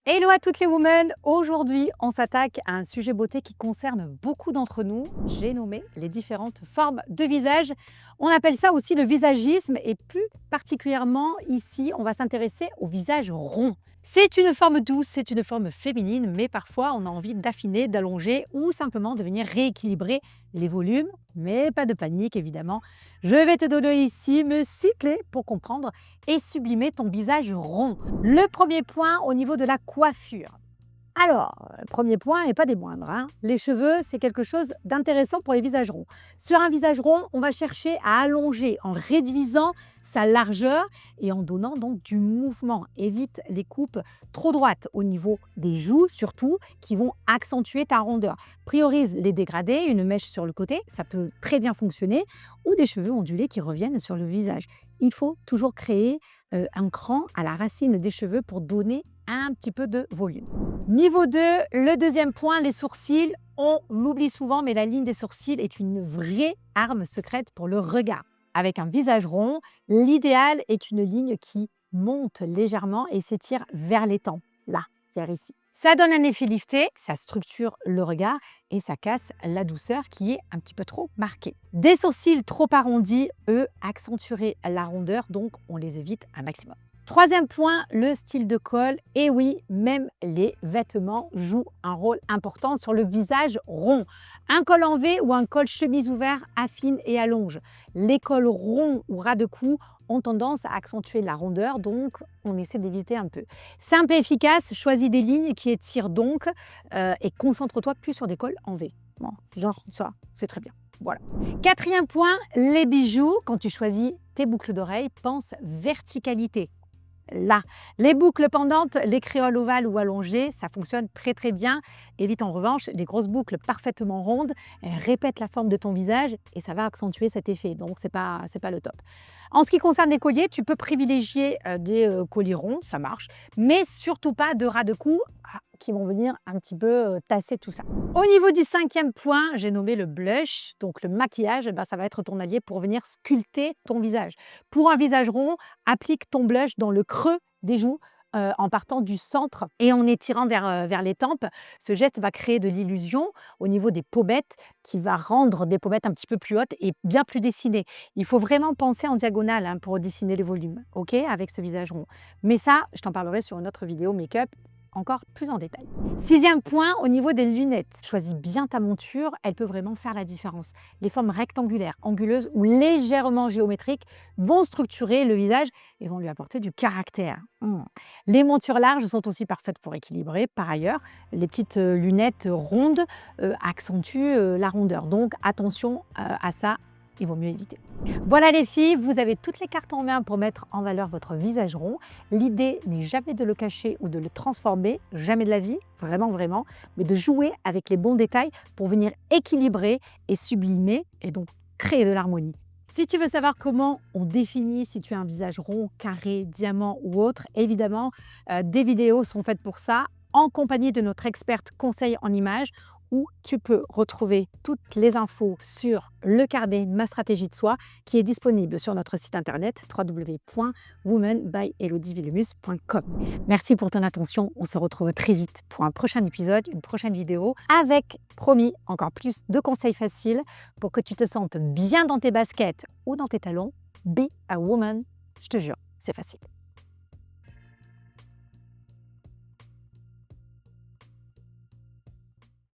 Hello à toutes les women! Aujourd'hui, on s'attaque à un sujet beauté qui concerne beaucoup d'entre nous. J'ai nommé les différentes formes de visage. On appelle ça aussi le visagisme et plus particulièrement ici, on va s'intéresser au visage rond. C'est une forme douce, c'est une forme féminine, mais parfois on a envie d'affiner, d'allonger ou simplement de venir rééquilibrer les volumes. Mais pas de panique évidemment. Je vais te donner ici mes 6 clés pour comprendre et sublimer ton visage rond. Le premier point au niveau de la coiffure. Alors, premier point et pas des moindres, hein. Les cheveux, c'est quelque chose d'intéressant pour les visages ronds. Sur un visage rond, on va chercher à allonger en réduisant sa largeur et en donnant donc du mouvement. Évite les coupes trop droites au niveau des joues surtout qui vont accentuer ta rondeur. Priorise les dégradés, une mèche sur le côté, ça peut très bien fonctionner, ou des cheveux ondulés qui reviennent sur le visage. Il faut toujours créer un cran à la racine des cheveux pour donner un petit peu de volume. Niveau 2, le deuxième point, les sourcils. On l'oublie souvent, mais la ligne des sourcils est une vraie arme secrète pour le regard. Avec un visage rond, l'idéal est une ligne qui monte légèrement et s'étire vers les tempes, là, vers ici. Ça donne un effet lifté, ça structure le regard et ça casse la douceur qui est un petit peu trop marquée. Des sourcils trop arrondis, eux, accentueraient la rondeur, donc on les évite un maximum. Troisième point, le style de col. Et oui, même les vêtements jouent un rôle important sur le visage rond. Un col en V ou un col chemise ouvert affine et allonge. Les cols ronds ou ras de cou ont tendance à accentuer la rondeur, donc on essaie d'éviter un peu. Simple et efficace, choisis des lignes qui étirent donc et concentre-toi plus sur des cols en V. Bon, genre ça, c'est très bien. Voilà. Quatrième point, les bijoux. Quand tu choisis tes boucles d'oreilles, pense verticalité. Là, les boucles pendantes, les créoles ovales ou allongées, ça fonctionne très bien. Évite en revanche les grosses boucles parfaitement rondes. Elles répètent la forme de ton visage et ça va accentuer cet effet. Donc, c'est pas le top. En ce qui concerne les colliers, tu peux privilégier des colliers ronds, ça marche, mais surtout pas de ras de cou qui vont venir un petit peu tasser tout ça. Au niveau du cinquième point, j'ai nommé le blush, donc le maquillage, eh ben, ça va être ton allié pour venir sculpter ton visage. Pour un visage rond, applique ton blush dans le creux des joues en partant du centre et en étirant vers les tempes. Ce geste va créer de l'illusion au niveau des pommettes qui va rendre des pommettes un petit peu plus hautes et bien plus dessinées. Il faut vraiment penser en diagonale hein, pour dessiner les volumes, ok, avec ce visage rond. Mais ça, je t'en parlerai sur une autre vidéo make-up encore plus en détail. Sixième point, au niveau des lunettes. Choisis bien ta monture, elle peut vraiment faire la différence. Les formes rectangulaires, anguleuses ou légèrement géométriques vont structurer le visage et vont lui apporter du caractère. Les montures larges sont aussi parfaites pour équilibrer. Par ailleurs, les petites lunettes rondes accentuent la rondeur. Donc attention à ça, il vaut mieux éviter. Voilà les filles, vous avez toutes les cartes en main pour mettre en valeur votre visage rond. L'idée n'est jamais de le cacher ou de le transformer, jamais de la vie, vraiment, mais de jouer avec les bons détails pour venir équilibrer et sublimer et donc créer de l'harmonie. Si tu veux savoir comment on définit si tu as un visage rond, carré, diamant ou autre, évidemment, des vidéos sont faites pour ça en compagnie de notre experte conseil en images où tu peux retrouver toutes les infos sur le carnet Ma stratégie de soi qui est disponible sur notre site internet www.womanbyelodivillemus.com. Merci pour ton attention. On se retrouve très vite pour un prochain épisode, une prochaine vidéo avec, promis, encore plus de conseils faciles pour que tu te sentes bien dans tes baskets ou dans tes talons. Be a woman, je te jure, c'est facile.